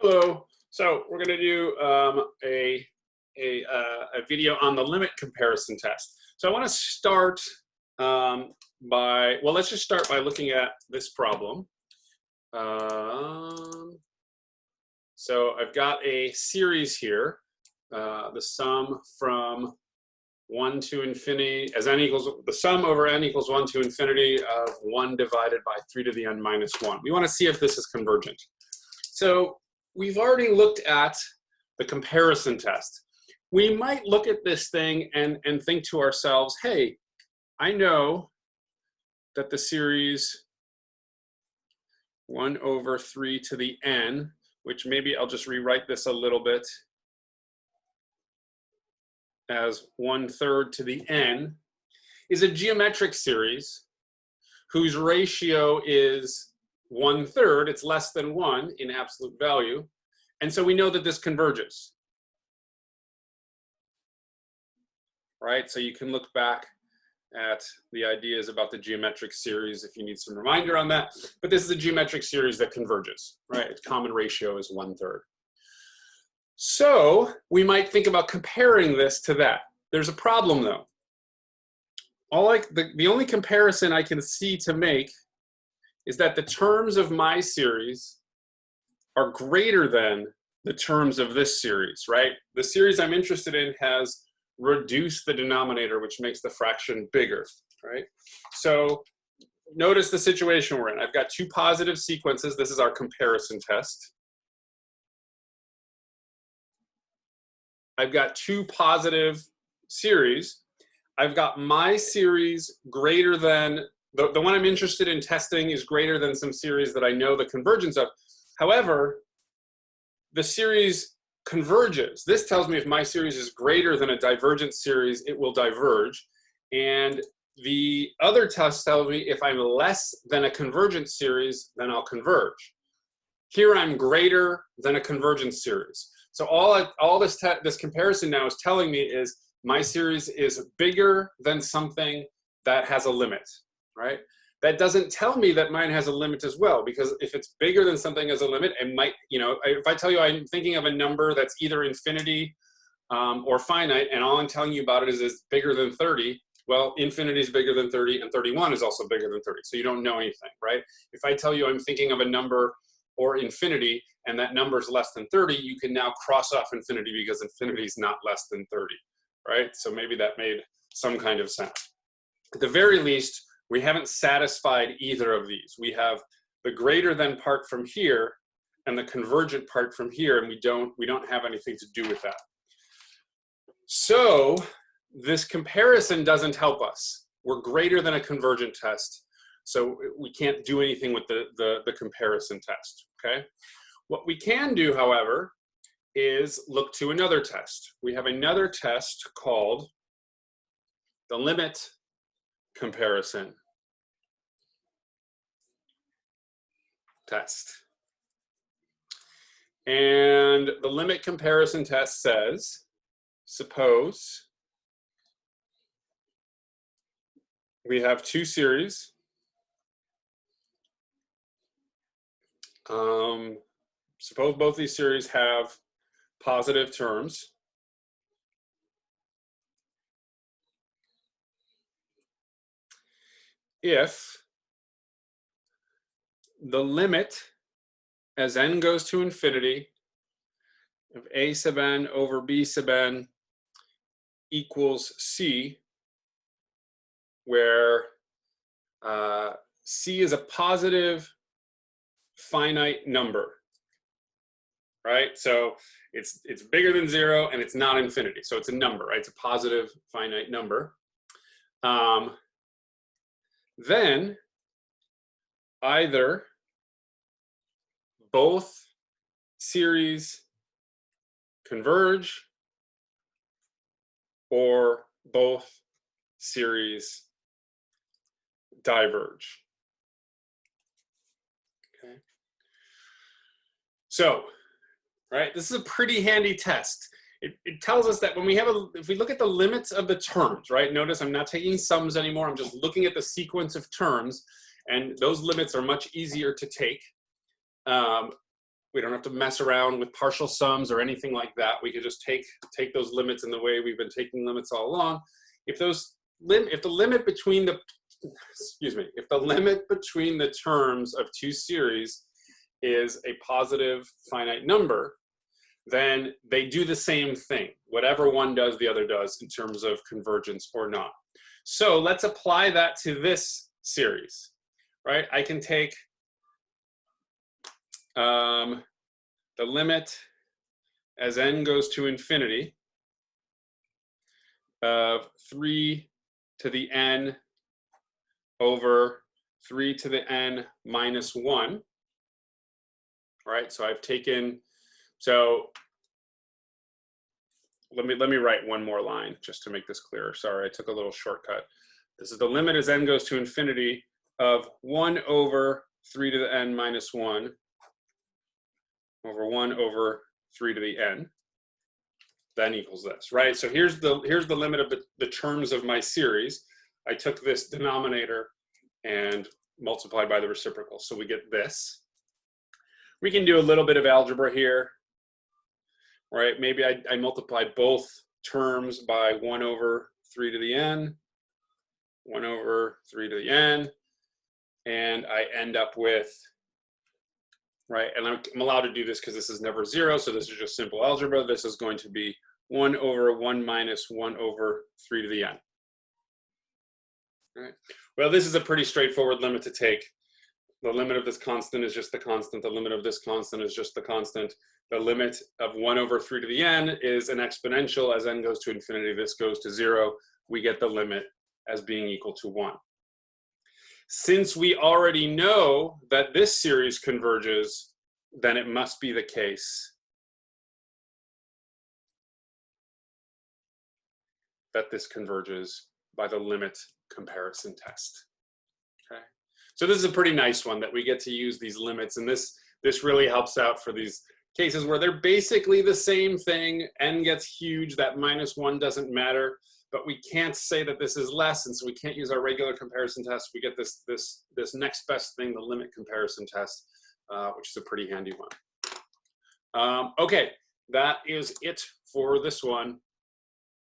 Hello. So we're going to do a video on the limit comparison test. So I want to start let's just start by looking at this problem. So I've got a series here, the sum from 1 to infinity, as n equals, the sum over n equals 1 to infinity of 1 divided by 3 to the n minus 1. We want to see if this is convergent. So we've already looked at the comparison test. We might look at this thing and think to ourselves, hey, I know that the series 1 over 3 to the n, which maybe I'll just rewrite this a little bit as 1/3 to the n, is a geometric series whose ratio is 1/3. It's less than 1 in absolute value. And so we know that this converges. Right? So you can look back at the ideas about the geometric series if you need some reminder on that. But this is a geometric series that converges, right? Its common ratio is 1/3. So we might think about comparing this to that. There's a problem though. The only comparison I can see to make is that the terms of my series are greater than the terms of this series, right? The series I'm interested in has reduced the denominator, which makes the fraction bigger, right? So notice the situation we're in. I've got two positive sequences. This is our comparison test. I've got two positive series. I've got my series greater than, the one I'm interested in testing is greater than some series that I know the convergence of. However, the series converges. This tells me if my series is greater than a divergent series, it will diverge. And the other test tells me if I'm less than a convergent series, then I'll converge. Here I'm greater than a convergent series. So all this comparison now is telling me is my series is bigger than something that has a limit, right? That doesn't tell me that mine has a limit as well, because if it's bigger than something as a limit, it might, if I tell you I'm thinking of a number that's either infinity or finite, and all I'm telling you about it is bigger than 30, well, infinity is bigger than 30, and 31 is also bigger than 30, so you don't know anything, right? If I tell you I'm thinking of a number or infinity, and that number is less than 30, you can now cross off infinity because infinity is not less than 30, right? So maybe that made some kind of sense. At the very least, we haven't satisfied either of these. We have the greater than part from here and the convergent part from here, and we don't have anything to do with that. So this comparison doesn't help us. We're greater than a convergent test, so we can't do anything with the comparison test, okay? What we can do, however, is look to another test. We have another test called the limit comparison test. And the limit comparison test says, suppose we have two series. Suppose both these series have positive terms. If the limit as n goes to infinity of a sub n over b sub n equals c, where c is a positive finite number, right? So it's bigger than 0 and it's not infinity, so it's a number, right? It's a positive finite number. Then either both series converge or both series diverge. Okay. So, right, this is a pretty handy test. It tells us that when we have if we look at the limits of the terms, right? Notice I'm not taking sums anymore. I'm just looking at the sequence of terms, and those limits are much easier to take. We don't have to mess around with partial sums or anything like that. We could just take those limits in the way we've been taking limits all along. If the limit between the if the limit between the terms of two series is a positive finite number, then they do the same thing. Whatever one does, the other does in terms of convergence or not. So let's apply that to this series, right? I can take the limit as n goes to infinity of 3 to the n over 3 to the n minus 1. All right, so I've taken, so let me write one more line just to make this clearer. Sorry, I took a little shortcut. This is the limit as n goes to infinity of 1 over 3 to the n minus 1 over 1 over 3 to the n, then equals this, right? So here's the limit of the terms of my series. I took this denominator and multiplied by the reciprocal, so we get this. We can do a little bit of algebra here, right? Maybe I multiply both terms by 1 over 3 to the n, 1 over 3 to the n, and I end up with, right, and I'm allowed to do this because this is never 0, so this is just simple algebra. This is going to be 1 over 1 minus 1 over 3 to the n. All right. Well, this is a pretty straightforward limit to take. The limit of this constant is just the constant. The limit of this constant is just the constant. The limit of 1 over 3 to the n is an exponential. As n goes to infinity, this goes to 0. We get the limit as being equal to 1. Since we already know that this series converges, then it must be the case that this converges by the limit comparison test. Okay, so this is a pretty nice one that we get to use these limits, and this really helps out for these cases where they're basically the same thing. N gets huge, that minus 1 doesn't matter, but we can't say that this is less, and so we can't use our regular comparison test. We get this next best thing, the limit comparison test, which is a pretty handy one. Okay, that is it for this one.